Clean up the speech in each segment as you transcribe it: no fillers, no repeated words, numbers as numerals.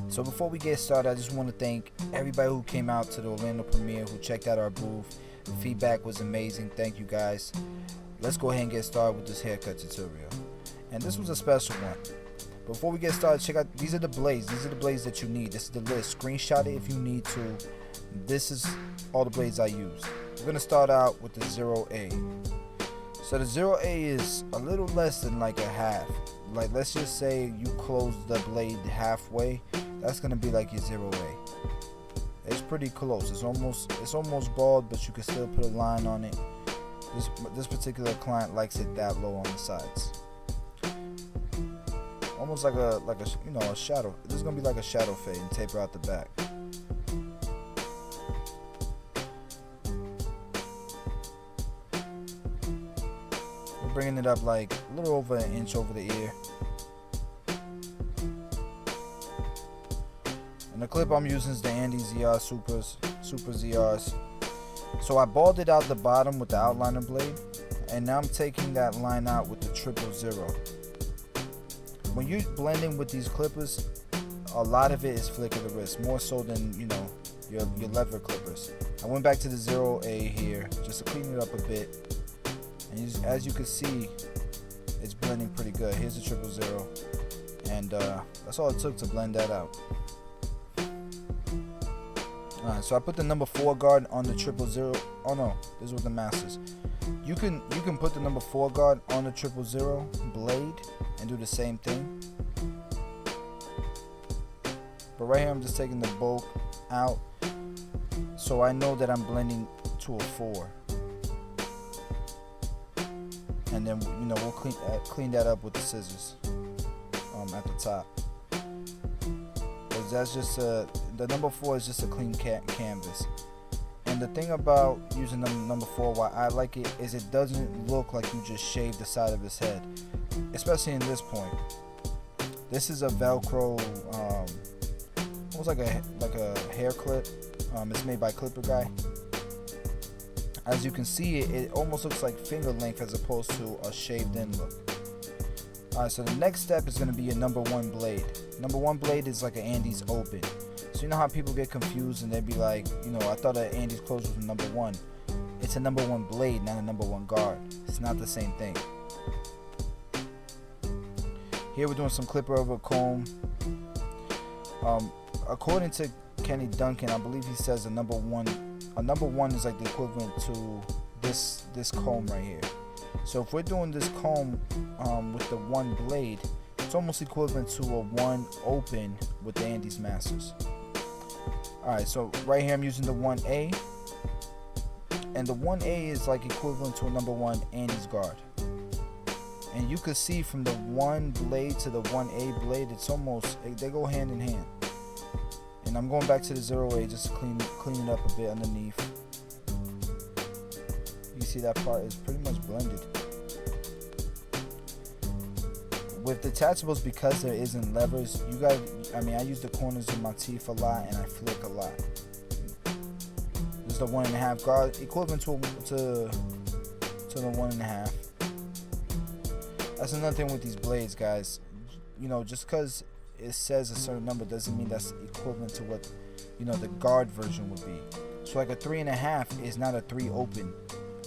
So before we get started, I just want to thank everybody who came out to the Orlando premiere, who checked out our booth. The feedback was amazing. Thank you guys. Let's go ahead and get started with this haircut tutorial. And this was a special one. Before we get started, check out, these are the blades. These are the blades that you need. This is the list. Screenshot it if you need to. This is all the blades I use. We're going to start out with the 0A. So the 0A is a little less than like a half. Like, let's just say you close the blade halfway. That's going to be like your 0A. It's pretty close. It's almost bald, but you can still put a line on it. This particular client likes it that low on the sides. Almost like a a shadow. This is gonna be like a shadow fade and taper out the back. We're bringing it up like a little over an inch over the ear. And the clip I'm using is the Andy ZR Super ZRs. So I balded out the bottom with the outliner blade, and now I'm taking that line out with the 000. When you're blending with these clippers, a lot of it is flick of the wrist, more so than your lever clippers. I went back to the 0A here just to clean it up a bit, and as you can see, it's blending pretty good. Here's the 000, and that's all it took to blend that out. Alright, so I put the number 4 guard on the 000. Oh no, this was the masters. You can put the number 4 guard on the 000 blade and do the same thing. But right here I'm just taking the bulk out, so I know that I'm blending to a 4. And then we'll clean that up with the scissors at the top. That's just the number 4 is just a clean canvas. And the thing about using the number 4, why I like it, is it doesn't look like you just shaved the side of his head, especially in this point. This is a Velcro, almost like a hair clip. It's made by Clipper Guy. As you can see, it almost looks like finger length as opposed to a shaved in look. Alright, so the next step is going to be a number 1 blade. Number 1 blade is like an Andy's open. So you know how people get confused and they'd be like, I thought an Andy's close was a number 1. It's a number 1 blade, not a number 1 guard. It's not the same thing. Here we're doing some clipper over comb. According to Kenny Duncan, I believe he says a number 1 is like the equivalent to this comb right here. So if we're doing this comb with the 1 blade, it's almost equivalent to a 1 open with the Andy's Masters. Alright, so right here I'm using the 1A, and the 1A is like equivalent to a number 1 Andy's guard. And you can see from the 1 blade to the 1A blade, it's almost, they go hand in hand. And I'm going back to the 0A just to clean it up a bit underneath. You see that part is pretty much blended. With detachables, because there isn't levers, I use the corners of my teeth a lot, and I flick a lot. This is the 1.5 guard, equivalent to the 1.5. That's another thing with these blades, guys. Just because it says a certain number doesn't mean that's equivalent to what the guard version would be. So like a 3.5 is not a 3 open.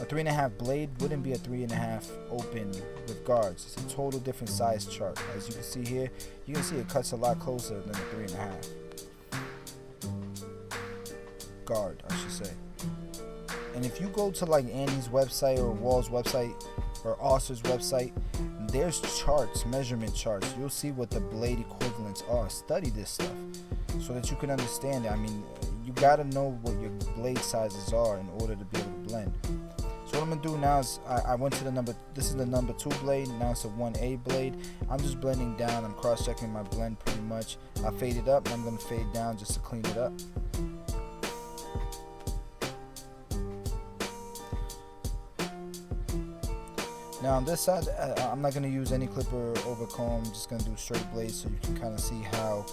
A 3.5 blade wouldn't be a 3.5 open with guards. It's a total different size chart. As you can see here, you can see it cuts a lot closer than a 3.5 guard, I should say. And if you go to like Andy's website or Wall's website or Oster's website, there's charts, measurement charts. You'll see what the blade equivalents are. Study this stuff so that you can understand it. You gotta know what your blade sizes are in order to be able to blend. So what I'm going to do now is I went to this is the number 2 blade, now it's a 1A blade. I'm just blending down, I'm cross-checking my blend pretty much. I fade it up and I'm going to fade down just to clean it up. Now on this side, I'm not going to use any clipper over comb, I'm just going to do straight blades so you can kind of see how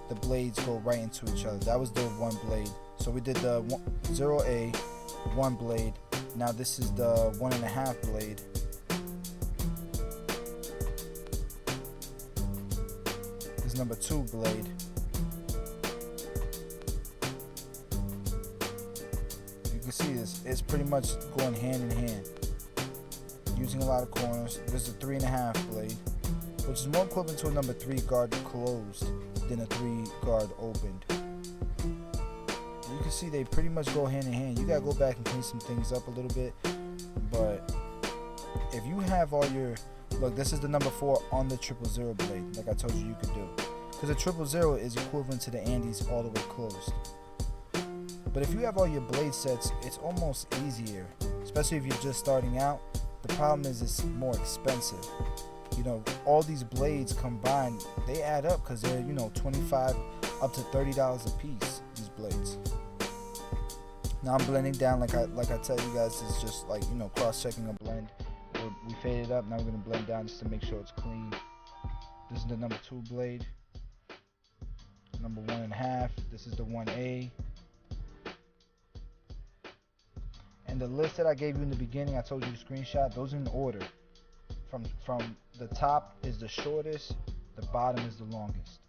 the blades go right into each other. That was the 1 blade. So we did the 0A, 1 blade. Now this is the 1.5 blade. This is number 2 blade. can see this, it's pretty much going hand in hand. Using a lot of corners. There's a 3.5 blade, which is more equivalent to a number 3 guard closed than a 3 guard opened. You can see they pretty much go hand in hand. You gotta go back and clean some things up a little bit, but if you have all your, look, this is the number 4 on the 000 blade, like I told you could do, because the 000 is equivalent to the Andes all the way closed. But if you have all your blade sets, it's almost easier, especially if you're just starting out. The problem is it's more expensive. You know, all these blades combined, they add up because they're, you know, $25 up to $30 a piece, these blades. Now I'm blending down, like I tell you guys, it's just like, you know, cross-checking a blend. We faded up, now we're going to blend down just to make sure it's clean. This is the number 2 blade. Number 1.5, this is the 1A. And the list that I gave you in the beginning, I told you to screenshot, those in order. From the top is the shortest, the bottom is the longest.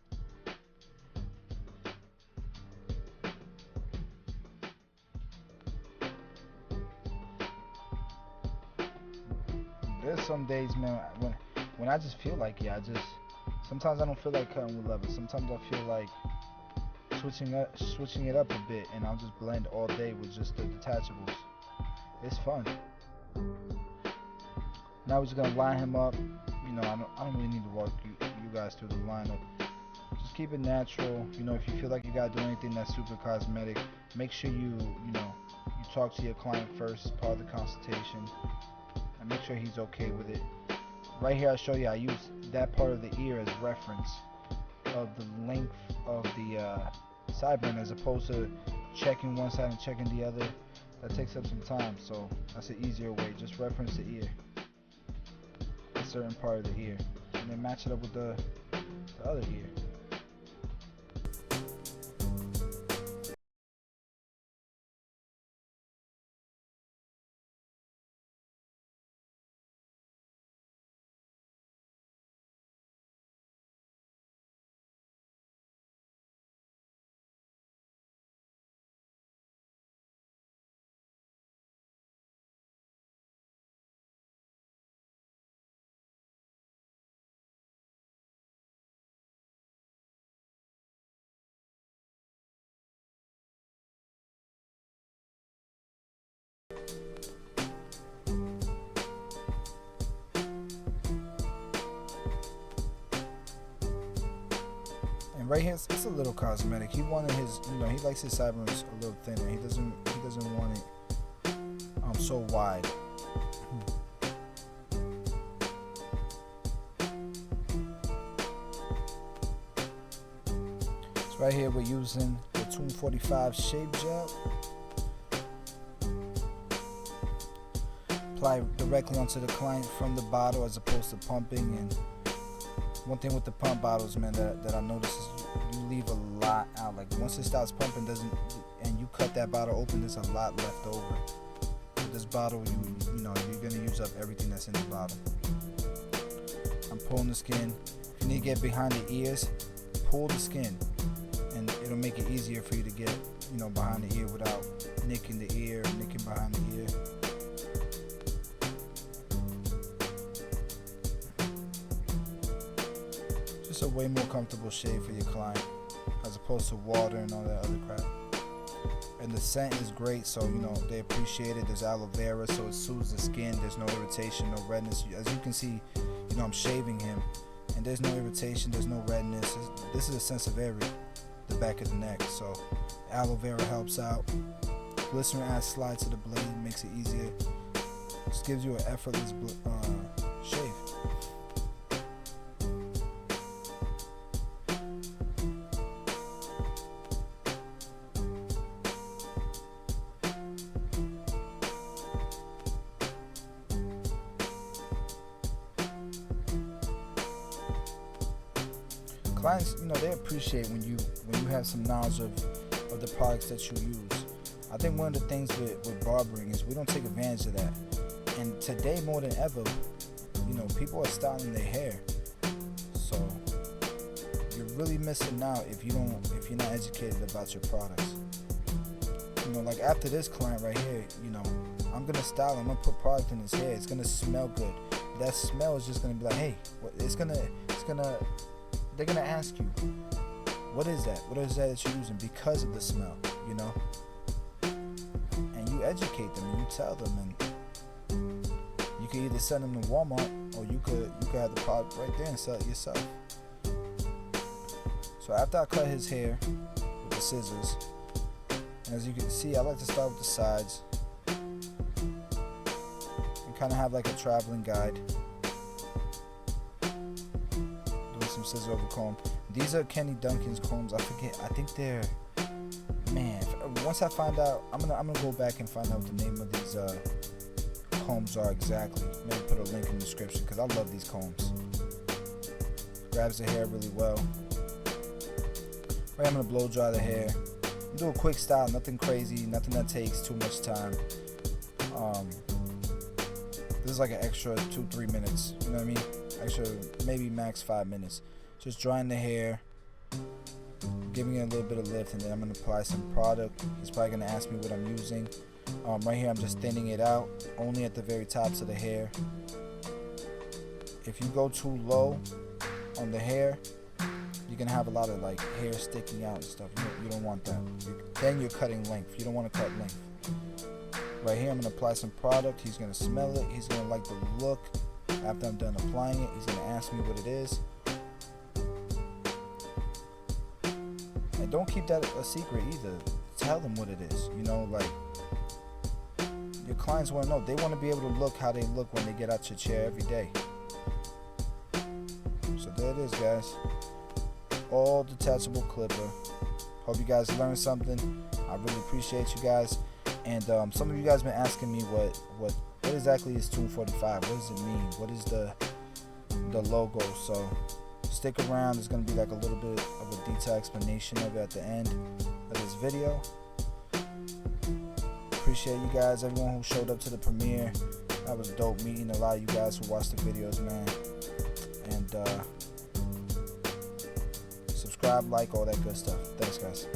There's some days, man, when I just feel like it, sometimes I don't feel like cutting with leather. Sometimes I feel like switching it up a bit, and I'll just blend all day with just the detachables. It's fun. Now we're just gonna line him up. You know, I don't really need to walk you guys through the lineup. Just keep it natural. You know, if you feel like you gotta do anything that's super cosmetic, make sure you talk to your client first, part of the consultation, and make sure he's okay with it. Right here, I'll show you I use that part of the ear as reference of the length of the sideburn, as opposed to checking one side and checking the other. That takes up some time, so that's an easier way. Just reference the ear, a certain part of the ear, and then match it up with the other ear. And right here, it's a little cosmetic. He wanted his, you know, he likes his sideburns a little thinner. He doesn't want it so wide. So right here we're using the 245 shave gel. Apply directly onto the client from the bottle as opposed to pumping. And one thing with the pump bottles, man, that I notice is you leave a lot out. Like once it starts pumping, and you cut that bottle open, there's a lot left over. With this bottle, you know you're gonna use up everything that's in the bottle. I'm pulling the skin. If you need to get behind the ears, pull the skin, and it'll make it easier for you to get, you know, behind the ear without nicking the ear, nicking behind the ear. Just a way more comfortable shave for your client, as opposed to water and all that other crap. And the scent is great, so you know they appreciate it. There's aloe vera, so it soothes the skin. There's no irritation, no redness. As you can see, you know I'm shaving him, and there's no irritation, there's no redness. This is a sensitive area, the back of the neck, so aloe vera helps out. Glycerin adds slide to the blade, makes it easier. Just gives you an effortless shave. Clients, you know, they appreciate when you have some knowledge of the products that you use. I think one of the things with barbering is we don't take advantage of that. And today more than ever, you know, people are styling their hair. So you're really missing out if you're not educated about your products. You know, like after this client right here, you know, I'm gonna style him, I'm gonna put product in his hair. It's gonna smell good. That smell is just gonna be like, hey, they're gonna ask you, what is that? What is that you're using? Because of the smell, you know. And you educate them and you tell them, and you can either send them to Walmart or you could have the product right there and sell it yourself. So after I cut his hair with the scissors, and as you can see, I like to start with the sides and kind of have like a traveling guide. Doing some scissor over comb. These are Kenny Duncan's combs. I forget. I think they're, man. Once I find out, I'm gonna go back and find out what the name of these combs are exactly. Maybe put a link in the description because I love these combs. Grabs the hair really well. Right, I'm gonna blow dry the hair. Do a quick style, nothing crazy, nothing that takes too much time. This is like an extra 2-3 minutes, you know what I mean? Extra, maybe max 5 minutes. Just drying the hair, giving it a little bit of lift, and then I'm gonna apply some product. He's probably gonna ask me what I'm using. Right here, I'm just thinning it out, only at the very tops of the hair. If you go too low on the hair, you're gonna have a lot of like hair sticking out and stuff. You don't want that. Then you're cutting length. You don't want to cut length. Right here, I'm gonna apply some product. He's gonna smell it. He's gonna like the look. After I'm done applying it, he's gonna ask me what it is. And don't keep that a secret either. Tell them what it is. You know, like your clients want to know. They want to be able to look how they look when they get out your chair every day. So there it is, guys. All detachable clipper. Hope you guys learned something. I really appreciate you guys. And some of you guys been asking me what exactly is Tune 45. What does it mean? What is the logo? So stick around. There's gonna be like a little bit of a detailed explanation of it at the end of this video. Appreciate you guys, everyone who showed up to the premiere. That was dope meeting a lot of you guys who watched the videos, man. And subscribe, like, all that good stuff. Thanks, guys.